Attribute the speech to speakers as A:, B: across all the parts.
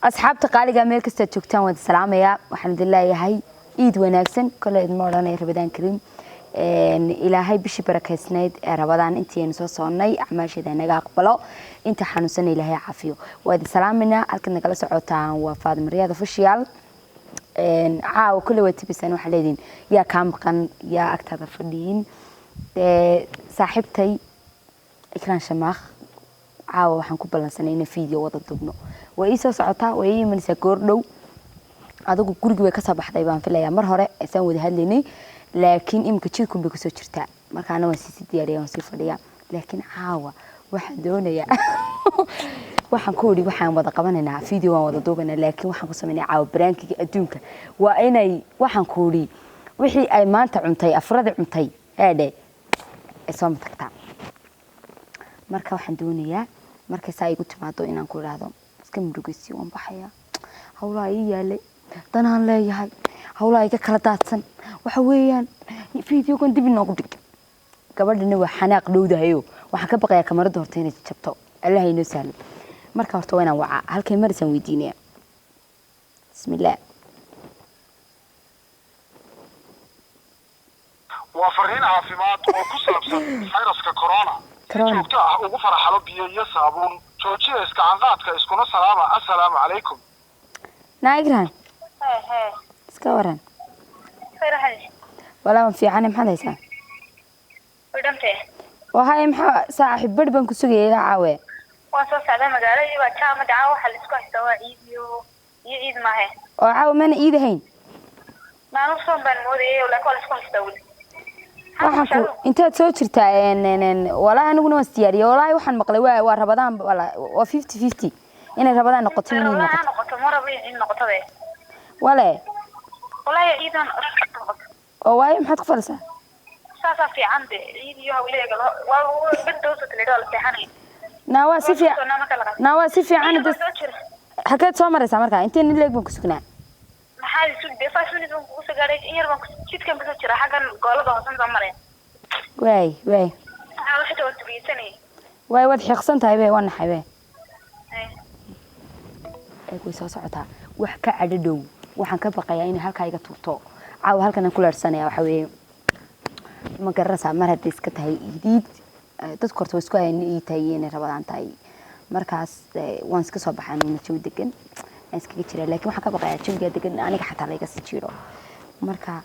A: asxaabta qaaliga meel kasta joogtaan wada salaamaya waxaan idin leeyahay iid wanaagsan kale idin moodanay Rabadaan Kariim ilaahay bishii barakeysnayd ee Rabadaan intii soo soonnay acmaasheeda naga aqbalo inta xanuunsan ilaahay caafiyo wada salaamina halkan nagala socotaan waa Faadimo Riyaad Official caaw kale watibisan waxa leedin yaa ka maqan yaa agtada fadhiin saaxiibtay Ikraan Shamaakh caaw waxaan ku balansanay video wada dubno way soo socotaa way imanaysaa goordhow adigu guriga way ka soo baxday baan filayaa mar hore aysan wada hadlaynay laakiin imka jidku bay ku soo jirtaa markaana waan si diyaariyay waan si fadhiyaa laakiin caawa waxaan doonayaa waxaan ku wadi waxaan wada qabanaynaa video waan wada duubanaa laakiin waxaan ku sameynaa caawa baraankiga adduunka waa inay waxaan ku wadi wixii ay maanta cuntay afrada cuntay eedhe soo matagtaa marka waxaan doonayaa markay saa igu timaado inaan ku raado iska murugaysi waan baxaya hawlaha ii yaalay danaan leeyahay hawlaha iga kala daadsan waxa weeyaan video-gan dib inoogu dhig gabadhana waa xanaaq dhowdahayo waxaan ka baqayaa kamarada horta inay jabto Allah inoo sahlo marka horta waan waca halkay marisan weydiinaya bismillaah
B: waa fariin caafimaad oo ku saabsan fayraska corona joogto ah ugu faraxalo biyo iyo saabuun joojiya iska canqaadka iskuna salaama assalaamu calaykum
A: naagiran iska waran wala ma fiican maxaad haysaa
C: wadantee
A: waxa maxaa saaxiib baan ku sugayay caawe
C: waan soo socdaa magaalada waa jaamada waxa la isku haystaa waa ciid maahe
A: oo caawe mana iidahayn
C: maanu soo baan moodayay laakiin waa la isku haystaa wali
A: waxaan ku intaad soo jirtaa walaa aniguna waan diyaariyay walaa waxaan maqlay waa Rabadaan waa 50-50 inay Rabadaan noqoto inay
C: noqoto maraba in noqoto be
A: wala
C: walaa ciidan
A: oo waay maxaad ku falsaa
C: saasa fiican de ciidiyo hawleega waa badoosa taleedo la fiicanay
A: waa si fiican halkeed soo maraysaa markaa intee nin leeg baan ku sugnaa
C: maxaa isu defaashin inuu ku soo gaaray in yar baan jidkan ka soo jira xagan goolada hoosan soo maray
A: way
C: waxa uu tabiisanay
A: way wad xiqsan tahay bay waan naxay bay ay soo socotaa wax ka cadhow waxaan ka baqayaa in halka iga tuurto caaw halkan ku leersanaya waxa weeye ma garasa mar haddii iska tahay idiid dadku horta isku hayeen tahay inay Rabadaan tahay markaas waan iska soo baxay inuu jawi degan iskaga jira laakiin waxa ka baqayaa jawiga degan aniga xataa la iga sii jiro marka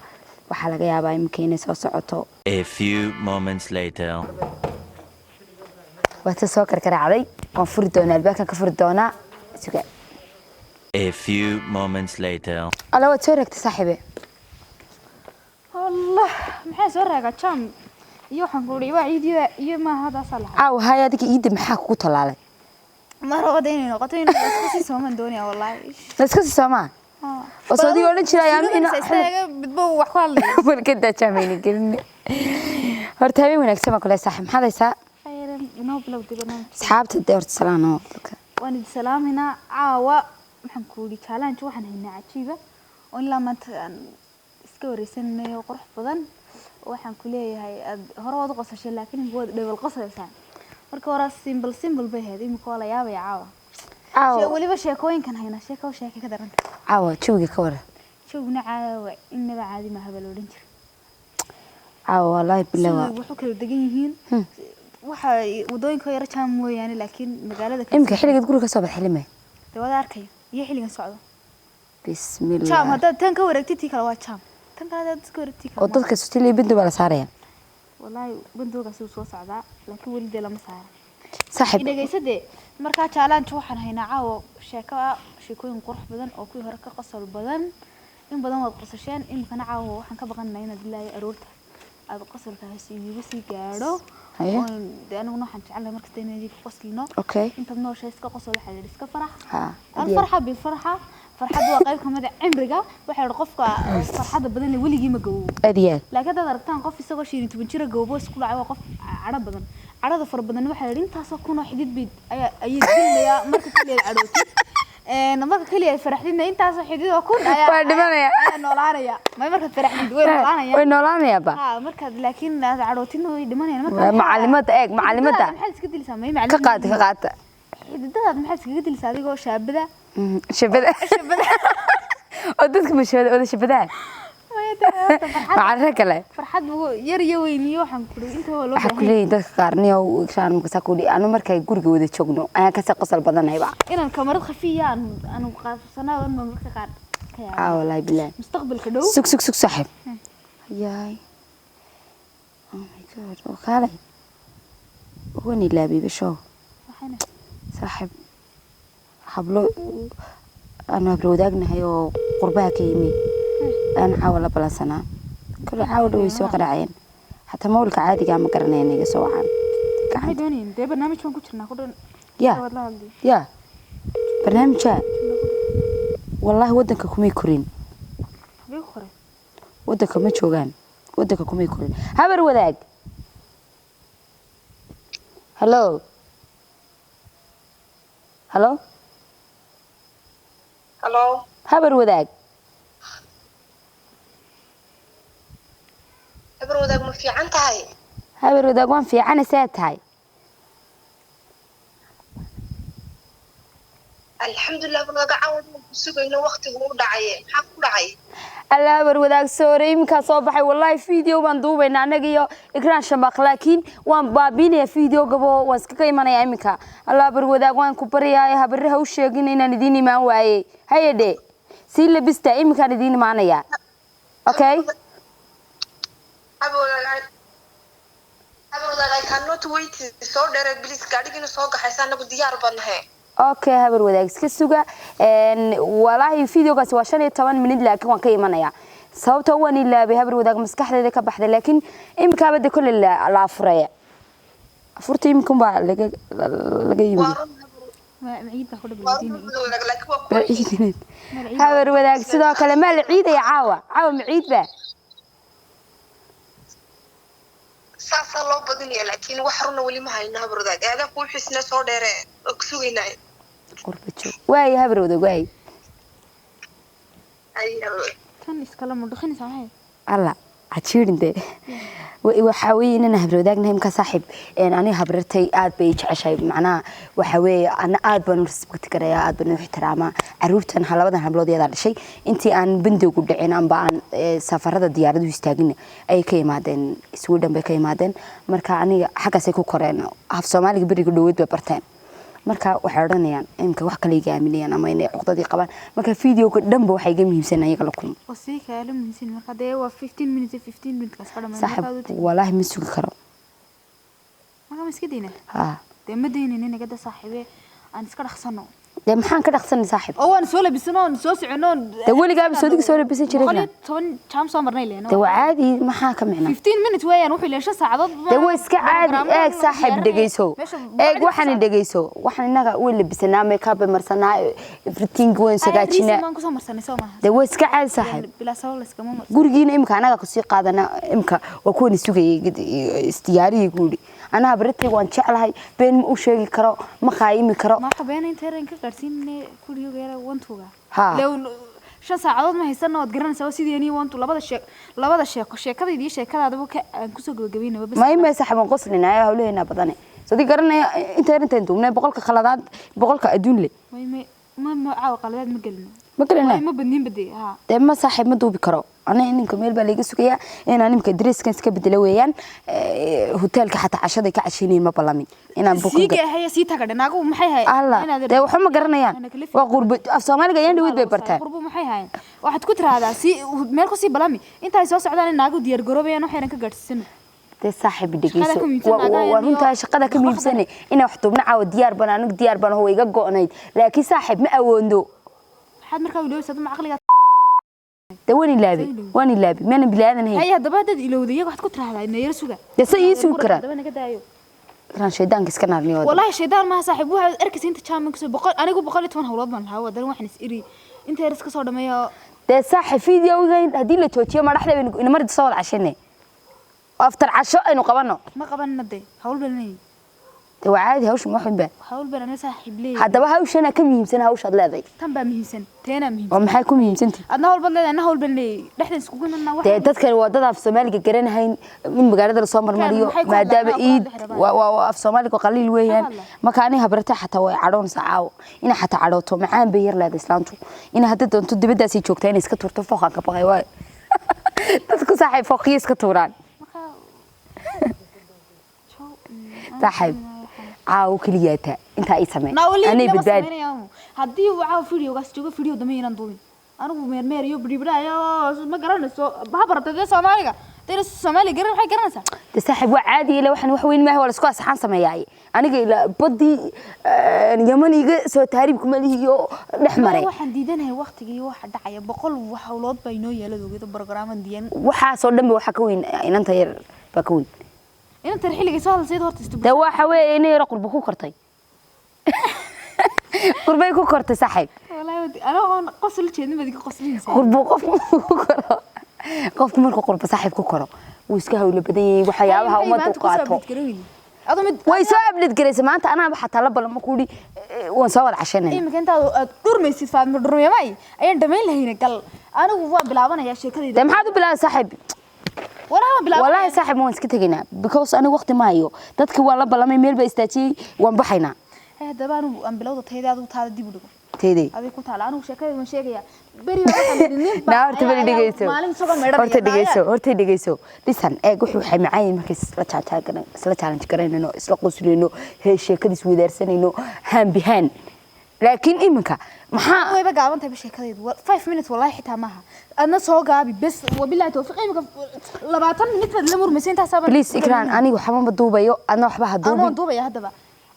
A: waxa laga yaabaa in keenay soo socoto
D: a few moments later
A: wata soo karkaracday waan furi doonaa albaabka ka furi doonaa suga
D: a few moments later
A: ala waad soo ragtay saaxiibe
E: الله maxay soo raaga jam iyo waxaan ku dhigay waa ciidiyo iyo ma hada salax
A: hay adiga iida maxaa ku talaalay
E: marwada inay noqoto in isku sii sooman doonaya wallahi
A: iska sii soomaa oo soo digo oran jiray
E: ina istaaga bidbo wax ku hadlay
A: walkada jaameyni gelin horta habeen wanaagsan ma kale saaxiib maxaad haysaa
E: khayran inoo bilow dibana
A: asxaabta deerta salaano
E: waan salaamina caawa maxaan ku dhigay challenge waxaan haynaa cajiiba oo ilaa maanta iska wareysanayo qurux badan waxaan ku leeyahay hore wada qosashay laakiin bood dhawal qosaysan marka hore simple bay ahayd imika wala yaabay caawa waliba sheekooyinkan hayna sheeko ka daran
A: caawa jawiga ka waran
E: jawna caawa inaba caadi ma habal oran jir
A: caawa wallahi billaah
E: wuxuu kala degan yihiin waxa wadooyinka yar jaam mooyaan laakiin magaalada
A: imka xiliga guriga ka soo baxay
E: wada arkay iyo xiligan socdo
A: bismillaah
E: jaam hada tan ka wareegtay kala waa jaam tan kala dadka wareegtay kala
A: oo dadka sutili bindu bala saaraya
E: wallahi binduga soo socda laakiin wali de lama saara
A: saaxiib
E: dhageysade marka challenge waxaan haynaa caawo sheekooyin qurux badan oo ku hore ka qosol badan in badan wad qosasheen in kana caawo waxaan ka baqanaynaa inaad ilaahay aroorta aad qosolkaas iigu sii gaadho aniguna waxaan jecelahay markasta inaan qoslino intaad noo sheeska qosol waxa iska farax الفرحة بالفرحة فرحة waa qayb kamid ah cimriga waxa qofka farxada badan ee waligii ma gawo
A: adiyaal
E: laakiin dad aragtaan qof isagoo 15 jira gowbo isku dhacay qof cadho badan cadhada far badan waxa intaas oo kuna xidid bid ay dilaya marka kaliya cadhooti marka kaliya faraxdina intaas oo xidid oo kun
A: waa dhimanaya
E: noolaanaya ma marka faraxdid
A: way noolaanaya ba
E: marka laakiin cadhootina way dhimanayaan
A: marka macallimada
E: maxay iska dilsaa
A: ka qaata
E: xididada maxay iskaga dilsaa adigoo shaabada
A: شبده ودتك مش ولا شبده معركة لا
E: فرحت يري ويني waxaan ku dhigay inta wala
A: waxa kulay dadka qaarniyo ishaan markaa ku dhigay anu markay guriga wada joogno ayaa ka qosol badanahay ba
E: inaan kamarad khafiya aan qaabsanaa oo markaa qaar
A: wallahi billaah
E: mustaqbalka dhow
A: sug saaxib yaay oh my god وخالي وين لابي بشو
E: waxana
A: saaxib hablo أنا بروداقنا هيو قربها كيمي أنا حاول بلاسنا كل حاول ويسوق العين حتى مولك عادي قام قرنين يسوع عن
E: waxay doonayeen de barnaamijkan ku jirnaa ku dhan
A: يا برنامج والله ودك كمي كورين
E: bay ku qoray
A: ودك ما جوجان ودك كمي كورين هبر وداق هلو هلو
C: Hello.
A: هبر وداق
C: Abrodag ma fiican tahay?
A: هبر وداق وان في عنا سات هاي
C: Alxamdulillah abrodag caawad ma ku sugayno waqtigu u dhacay. Maxaa ku dhacay?
A: الله هبر وداق سوري إمك صباحي والله فيديو بندوب إن أنا جيو إكران شباك لكن وان بابيني فيديو قبو وانسكاي مانا إمك الله هبر وداق وان كبريا هبرها وشيقين إن نديني ما وعي هيا دي سيل لبستا إمك نديني معنا يا أوكي
C: Abrodag I cannot wait. Soo dheer please gaadhigina soo gaxaysa anagu diyaar banahay.
A: أوكي هبر وداق سكسوجا إن والله فيديو قاس واشان 8 minute لكن وان كيما نيا صوته هو إلا بهبر وداق مسكح ذلك بحث لكن إمك بدي كل العفرية عفرتي يمكن بقى لقي
E: معيد باخذ بالدين
A: بعيد هبر وداق سدا كلمة العيد يا عاوة معيد به
C: Saasa loo badinaya laakiin wax runa wali ma hayna abrodag. Aada ku xisna soo dheer oo ku sugaynay.
A: قربتشو واي هبر وداق واي
E: tan iskala mudxin sameey
A: الله عتشيرين ده وحاوي إننا هبروداقنا هم كصاحب إن أنا هبرتي آد بيج عشاي معناه وحاوي أنا آد بنرسبك كريا آد بنحترامه عروتن هلا بدنا هبلودي هذا الشيء أنتي أن بندق ودعين أن بان سفرة الديار دو يستاجن أي كي مادن سويدن بكي مادن مركا أنا حاجة سيكو كورينا هف سومالي بري كدويد ببرتين marka waxay oranayaan imka wax kale igaaminayaan ama inay cuqdadii qabaan marka video-ga dhanba waxay ga muhiimsan ayaga la kulmo
E: wasi kale muhiimsan marka de waa 15 minutes kaas ka dhamaan
A: saaxib wallahi ma sugi karo
E: marka ma iska deena
A: ha
E: de ma deena inaga da saaxiibe aan iska dhaxsano
A: de maxaan ka dhaqsan saaxib
E: oo aan soo labisano soo socono
A: de weligaa soo labisan jiray
E: toban jaam soo marnay leena
A: de caadi maxaa ka micna
E: 15 minutes weeyaan wuxuu leesha saacadood
A: de way iska caadi eeg saaxib dhageyso eeg waxaan dhageyso waxaan inaga way labisanaa makeup marsanaa everything way sagaajina
E: maan ku soo marsanay soo maaha
A: de way iska caadi saaxib
E: bila soo la iska ma
A: gurigiina imka anaga ku sii qaadana imka waa kuwan sugayay istiyaariyi guri أنا بريتي وان شعلها بين مؤشر كرا مخايم كرا
E: ما قبينا أنت رأيك قارسين كل يوم غير وانتوها
A: ها
E: لو شو ساعات ما هيستنى وتقرن سوا سيدي يعني وانتو لبض الشيء كذا دي شيء كذا هذا بوك كوسو جبينه بس
A: ما يما يسحب من قص لنا يا هولي هنا بدني صدق قرنا أنت من بقولك خلادات بقولك أدون لي
E: ما عاوق على هذا مقلنا ما بدين بدي ها
A: ده ما صاحب ما دوبي كرو أنا إني كميل باليجي سكيا إن أنا مكدرس كان سكبت لويان هوتيل كحتى عشرة كعشرين ما بلامي إن أنا
E: بوكو هي سيتها كده ناقو محي هاي
A: الله ده وحنا قرنا يان وقرب أفسامنا جايين دويد بيبرتها
E: قربو محي هاي واحد كتر هذا مالكو سي بلامي أنت هاي سوس عدان ناقو ديار قربي أنا حيرك قرسين
A: ده صاحب دقيسو وأنت شقة كم يبسني إنه حطبنا عود ديار بنانك ديار بنا هو يجا قنايد لكن صاحب ما أوندو
E: حد مركب يلوي صدم عقلي
A: ده واني لابي ما أنا بلادن
E: هي هذا بعد يلودي واحد كتر هذا إنه يرسوجا
A: ده سيسو كرا
E: ده أنا كده أيوه
A: كان شيطان كسكنا رنيود
E: والله شيطان ما صاحب واحد أركز أنت شام كسر بقول أنا أقول بقولي تون هولاد من الهوا ده واحد نسيري أنت يرسك صار دمية
A: ده صح فيديو جاي هدي اللي توتيه ما راح لبين إنه مرد صور عشانه أفطر عشاء إنه قبنا
E: ما قبلنا ده هول بلني
A: de waa caadi hawsha ma xunba
E: hawl baan ana saaxiib leeyahay
A: haddaba hawshana ka muhiimsan hawshaad leedahay
E: tan baa muhiimsan teena muhiimsan
A: oo maxay ku muhiimsantahay
E: adna hawl bad leedahay ana hawl baan leeyahay dhexdan iskugu imanna wax
A: dee dadkan waa dad af Soomaaliga garanahayn in magaalada la soo marmariyo maadaama iid waa af Soomaaliga qaliil weeyaan marka ani habrata xataa way cadhoon saaco ina xataa cadhooto macaan bay yar leedahay islaantu ina hadda doonto dibadaas ay joogtaa inay iska turto fooqan ka baqay way dadku saaxiib fooqiis ka tuuraan saaxiib caaw kaliyaata inta ay sameeyay
E: anay badbaad hadii uu caaw videogaas joogo video damaynaan duubin anigu meermeer iyo bidibidaayo ma garanayso bahabartay Soomaaliga teen Soomaali garan waxay garanaysaa
A: de saaxiib waa caadi ila waxan wax weyn ma aha wala isku asxaan sameeyay aniga ila badi Yamaniga soo taariib kuma lihiyo dhaxmaray
E: waxaan diidanahay waqtigii waxa dhacaya 100 wax hawlood bay noo yeeladoogida barnaamij diyan
A: waxa soo dhanba waxa ka weyn inanta yar ba ka weyn
E: inta xilliga soo hadalseed horta istu
A: de waxa weey inay yar qurbo ku kortay qurbay ku kortay saaxiib
E: wallahi ana oo qosol jeedin madiga qoslinaysa
A: qurbo qof ku koro qofku markuu qurbo saaxiib ku koro wuu iska hawlo badan yahay waxyaabaha umad u qaato way soo abdid gareysay maanta anaba xataa la balama ku dhii waan soo wada cashanay
E: imika inta aad dhurmaysid faadmo dhurmeemay ayaan dhameyn lahayna gal anigu waa bilaabanaya sheekadayda
A: maxaad u bilaabay saaxiib والله صاحب ما نسكت هنا because أنا وقت ما يو تذكر والله بلا ما يميل بيستأجي وانبحينا
E: هذا بانو أم بلوضة هيدا دو تهذا دي بدو
A: تيدي
E: أبي كنت على أنا وشكل من شيء يا بري واحد
A: لا أرتبلي دقيسو أرتبلي دقيسو لسان أقول حي معاي مركز سلا challenge كرين إنه إسلا قصري إنه هالشيء كده سوي درسني إنه هم بهان لكن إمك
E: maxaa way baga aabantay sheekadaydu 5 minutes wallahi xitaa maaha adna soo gaabi bas wabillahi tawfiiq imika 20 minutes bad la murmaysan inta sabab
A: please ikran anigu waxba ma duubayo adna waxba ha duubin
E: ama duubaya hadaba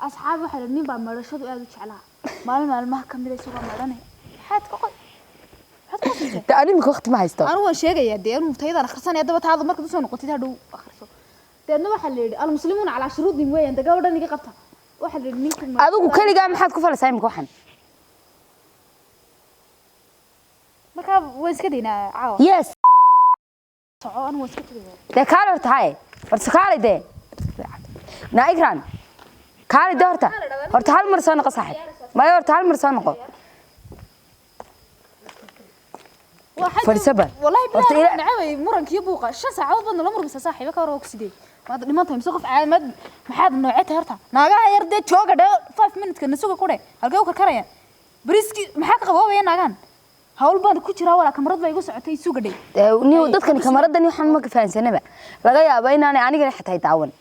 E: asxaab waxa nin baa marashadu aad u jeclaa maalmaha kamid ah soo maranay xad ka qod
A: ani ma waqti ma haysto
E: anu waan sheegaya deenu tayada akhrisanaya daba taada marka soo noqotid hadhow akhriso deedna waxa la yiri al muslimuuna ala shuruudin weeyaan dagawdhan iga qabta waxa la yiri ninku
A: adigu kaliya maxaad ku falasay imika waxan
E: marka waan iska deynaa caawa
A: yes
E: soo aan waan iska deynaa
A: de kaalor tahay horta kaalide na ikran kaalide horta hal mar soo noqo saaxiib ma horta hal mar soo noqo فرسبة
E: والله بلا نعوي مرن كيبوقة شن ساعة بدنا الأمر بس صاحي بكرة وكسيدي ما أدري ما تهم سقف عاد ما حد نوعته هرتا ناقة يردي شوكة ده 5 minutes كنا سوق كوره هالجو كركريان بريسكي ما حد قبوا وين ناقان هقول بعد كتير ولا كاميرات بيجوا ساعتين سوق ده
A: نيو دتكن كاميرات ده نيو حن ما كفاية سنة بقى لقى يا بين أنا جري حتى يتعاون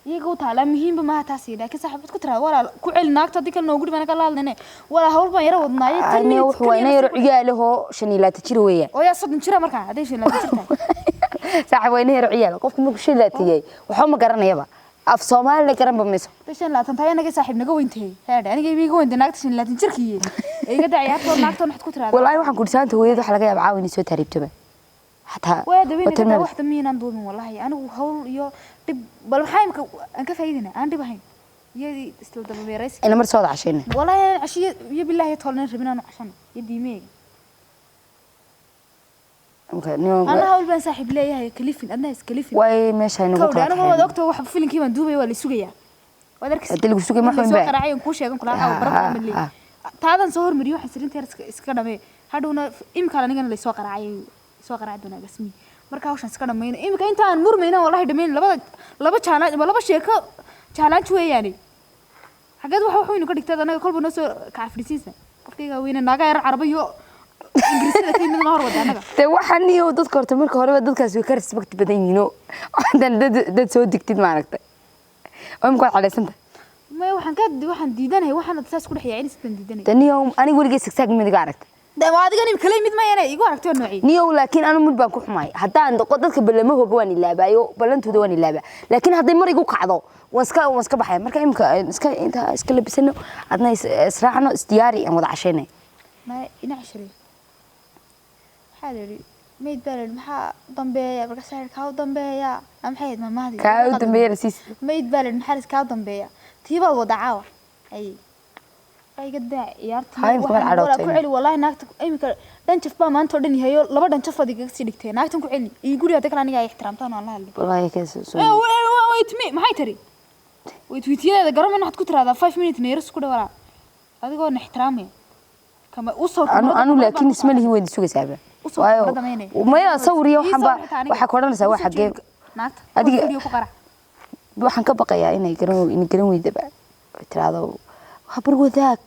E: يجوا تعلم مهم بما تاسي لكن صاحبتك ترى ولا كل ناقة ديك النوجود بنا كلا لنا ولا هقول بيرا ودنا
A: أنا وحوينا يرعياله شني لا تشيرويه
E: ويا صد نشرة مركا هذا شيء لا تشرته
A: صاحب وين يرعياله قف مكشي لا تيجي وحوم قرنا يبا af Soomaaliya garan bameyso
E: bishan la tantay anaga saaxiib naga weyntahay heer aniga iiga weynta naagtashin la tinjirkiye iga daciyato naagto waxad ku tiraada
A: wallahi waxaan ku dhisaanta hooyada waxa laga yaabaa caawin soo taariibtaba hatta
E: wada wax damiinaan duubin wallahi anigu hawl iyo dib bal maxay imka aan ka faa'iidina aan dib ahayn iyadii isla daba beereys
A: ina mar soo dacashayna
E: wallahi cashiye iyo billahi tolna rabinaan cashan yadiimay أنا هقول بس صاحب ليه هي كليفين أنا كليفين
A: واي ماشي هنقول
E: كود أنا هو دكتور واحد فيلم كيما دوبي ولا سوقيا وذاك
A: اللي سوقي ما فهم
E: بقى سوق راعي كوشة يكون كلها أو برا من اللي هذا نصور مريو حسرين تيار إسكنا مي هادونا إمكان أنا اللي سوق راعي دونا قسمي مركاوش إسكنا مين إمكان أنت نمر مينا والله دمين لبا challenge ولا بشيء challenge شوية يعني حاجات واحد إنه كده أنا كل بنص كعفريسيسة قفتي وين ناقة عربية إنجليزية كذي من نهار ودانا
A: توحني وتذكرت مركه هربا دكاس وكرس وقت بدينينو عندنا دد سو دكتيد ما عرفت أمك على سنت
E: ما وحن كد وحن ديدنا هي وحن تساس كل حياة ستن ديدنا
A: تاني يوم أنا أقول جيسك ساق من عرفت
E: ده ما عاد قاني بكلام مد ما يعني يقول عرفت النوعي
A: نيو لكن أنا مد بنكح معي حتى عند قدرك بالله هو بواني اللعبة يو بلنتو دواني اللعبة لكن هذا مرة يقول قعدوا واسكا بحياة مركا إمك اسكا أنت اسكا اللي بسنو عندنا إسراعنا استياري أنا وضعشينه
E: ما ينعشري حالي ميد بلد محا ضمبيا بركسار كاو ضمبيا أم حيد ما هذي
A: كاو ضمبيا رسيس
E: ميد بلد محارس كاو ضمبيا تيبا وضعاوة أي قد
A: هاي
E: ولا كعلي والله ناكتك أي مكر دنشف با ما أنت ودني هيو لبا دنشف فدي كسيدكتين ناكتك كعلي يقولي هذاك راني جاي احترام تانا والله اللي
A: والله كيس
E: ويتمي ما هاي تري وتويتيدا قرم إنها تكون هذا 5 minutes نيرس كده ولا هذا هو نحترامه كما وصل
A: أنا لكن اسمه اللي هو اللي سوق سابع وما صوري وحبا وحكورنا سوا حقيقة
E: هذه
A: waxaan ka baqayaa inay garan weydaba tiraado habar wadaag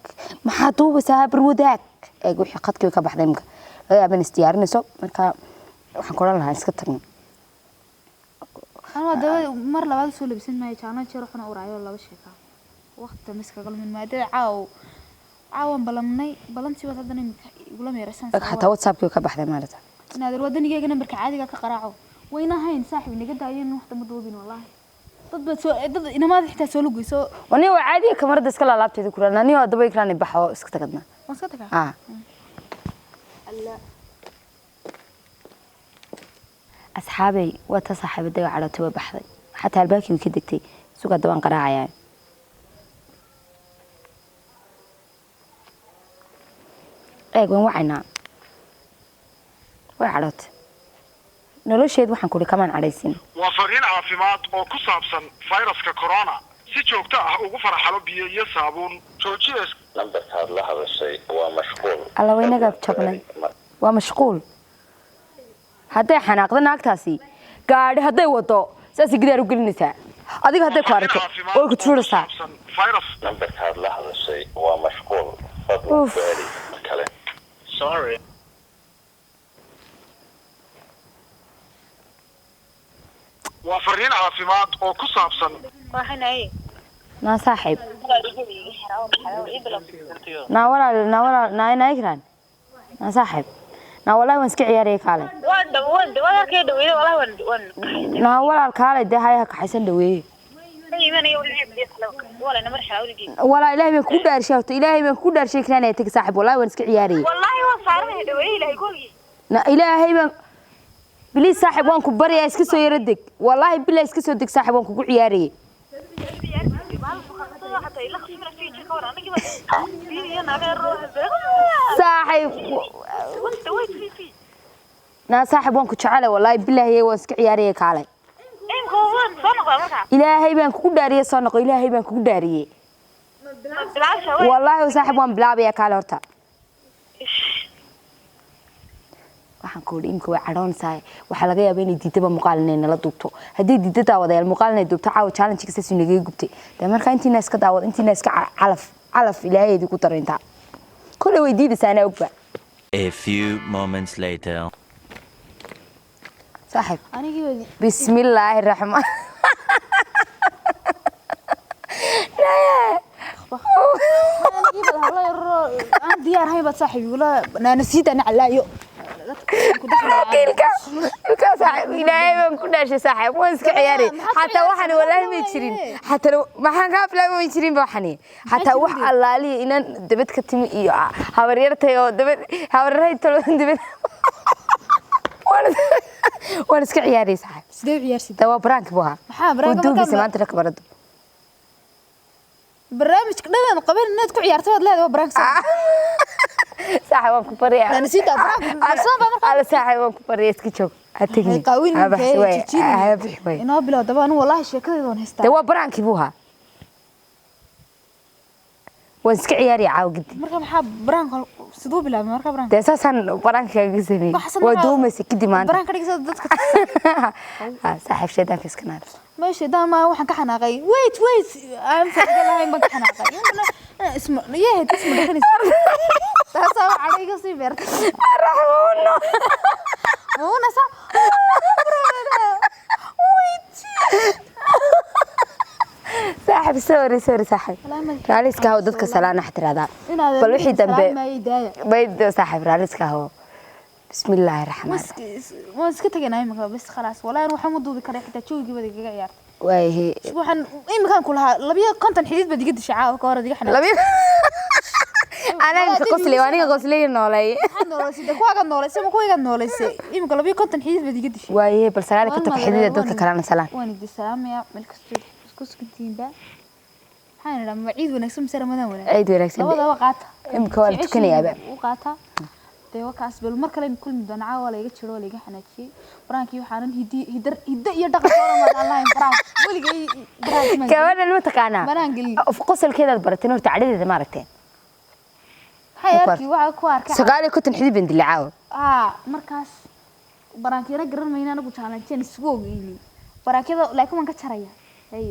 A: maxaa duubaysaa habar wadaag ee wixii qadkii ka baxday imka laga yaabaa in istiyaarinayso marka waxaan ku oran lahaa iska tagno
E: أنا ده مر لبعض سؤال بسين ما يجانا شيء رحنا قراية ولا بشيء وقت مسك قال من ما ده عاون بلمتي وتدني يقول لهم يرسل
A: حتى واتساب كيو ka baxday maarata
E: نادر ودني جانا برك عادي ka qaraaco wayna hayn saaxib niga daayeen waxta madoobin wallahi dad ina ma xita soo lugayso
A: wani waa caadi kamarada iska laabteeda ku raana aniga daba ikraan baxo iska tagadna
E: iska tagaa alla
A: asxaabay wata saaxiibaday calato waa baxday xataa albaabkii ka degtay suuqa dabaan qaraacayaan waan wacayna way calato nolosheed waxaan ku kamaan cadhaysin
B: waa fariin caafimaad oo ku saabsan fayraska corona si joogto ah ugu farxalo biyo iyo saabuun joojiyees
F: lambarkaad la hadashay waa mashquul
A: alla waynaga jabnay waa mashquul hadday xanaaqda naagtaasi gaadhi hadday wado saas gidaar u gelinaysaa adiga hadday ku aragto oo ku tuuraysaa
F: lambarkaad la hadashay waa mashquul fadlan baari kale
B: sorry waa fariin caafimaad oo ku saabsan
A: naa saaxiib naa ikran naa saaxiib naa wallahi waan iska ciyaaraya kaalay naa walaal kaalay dee hayaha kaxaysan dhaweeye walaa ilaahay baan kugu dhaarshay horta ilaahay baan kugu dhaarshay ikran ee tag saaxiib wallahi waan iska ciyaaraya ilaahay baan بليز صاحب وانكو بريا اسكسو يردك والله بالله اسكسو دك صاحب وانكو قو عياري صاحب نا صاحب وانكو جعله والله بالله هي واسك عياري كالي إلهي بان كو داريه سو نقو إلهي بان كو داريه والله صاحب وان بلابيا كالي هورتا waxaan ku imka way caroonsaay waxa laga yaabaa inay diidaba muuqaalnayna la duubto hadii diidada wadayaal muuqaalnay duubto caaw challenge ka sii nagay gubtay marka intiina iska daawad intiina iska calaf ilaahay ku dareenta kulli way diidaysaana ogba
D: A few moments later
A: saaxib anigii bismillaahir rahmaan
E: أنا ديار هاي بتصاحبي ولا أنا نسيت أنا علايو
A: ilka saaxiib ilaahay baan ku dhaashay saaxiib waan iska ciyaari hatta waxan walaal ma jirin hatta maxaan ka aflaa ma jirin waxani hatta wax allaali inaan dabad ka timi iyo habar yartay oo dabad habaray talo dabad waan iska ciyaari saaxiib
E: sidee ciyaarsid
A: tawa brank buha
E: maxaa brank
A: ودوبي maanta la kabarado
E: برنامج كنا قبل إنك تكون عيارتها ولا برانك
A: صاحب وانكو بريا
E: أنا نسيت برانك
A: على صاحب وانكو بريا اسكتشوك هتجي
E: قاوين
A: بحوي
E: إنه بلا طبعا والله شيء كذا دون هستا
A: توا برانك بوها وانسك عياري عاو قدي
E: مركب محاب برانك صدو بلا مركب برانك
A: أساسا برانك جزني ودومس كدي ما
E: برانك رجع ضدك
A: صاحب شيطان كسكنار
E: ماشي ده ما واحد كحنا غي ويت أنا فاكر لها ما كحنا غي اسمه ياه اسمه ده كنيس ده سوا على يقصي بيرت
A: رحمونا
E: مونا سا ويت
A: صاحب سوري صاحب راليس كهو ضدك سلانة احترادا بل وحي دنبي بيد صاحب راليس كهو بسم الله الرحمن الرحيم
E: ما اسكت جناي مكان بس خلاص والله أنا وحمد دوبي كره حتى شو يجيب ذيك يارت
A: وايه
E: وحن إيه مكان كلها لبيه كنت حديث بدي قد شعاع كورة دي إحنا
A: لبيه أنا قصلي وأنا قصلي نولي
E: نولسي ده كواجا نولسي ما كواجا نولسي إيه مكان لبيه كنت حديث بدي قد شيء
A: وايه بس أنا كنت بحديد دوك كلام سلام
E: وين بدي السلام يا ملك كنتين ده حين لما عيد ونكسم سر مدام ولا
A: عيد ونكسم
E: هذا وقعتها
A: إمك ولا تكني يا باب
E: وقعتها dee wakaas bal mar kale kulmi doona caawa la iga jiro la iga xanaajiyay barankii waxaan hidda iyo dhaqankooda ma dhalaan baran waligay baran
A: gabadha loo taqaana
E: baran gali
A: qosolkeeda barateen horta cadhadeeda ma aragteen
E: hayarkii waxa ku arkay
A: sagaal ku tan xidib indilaaw
E: markaas barankeena garan mayna anagu challenge isugu ogeeyay barankada laakiin man ka jaraya hay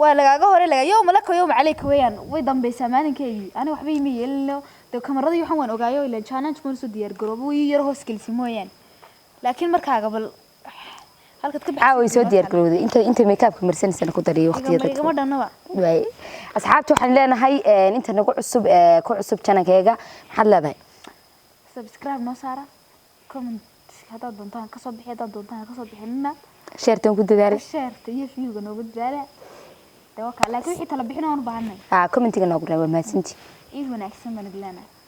E: waa lagaga hore laga yow malaka yow macaleeka weeyaan way dambaysaa maalinkeedii ani waxba ima yeelno de kamarada waxaan waan ogaayo ilaa challenge ma soo diyaar garoobo way yar hoos gelsi mooyaan laakiin markaaga bal halka ka
A: baxaa way soo diyaar garooday inta makeup ka marsanaysan ku dariyay waqtiyada
E: igama dhanaba
A: way asxaabtu waxaan leenahay inta nagu cusub ku cusub channelkeega maxaad leedahay
E: subscribe noo saara comment hada doontaan ka soo bixi hada doontaan ka soo bixinna
A: share tan ku dadaalay
E: share iyo view-ga noogu dadaalay laakiin wixii tala bixin oo u baahanay
A: commentiga noogu reebo mahadsantii
E: إيه ونعكسهم بنقلنا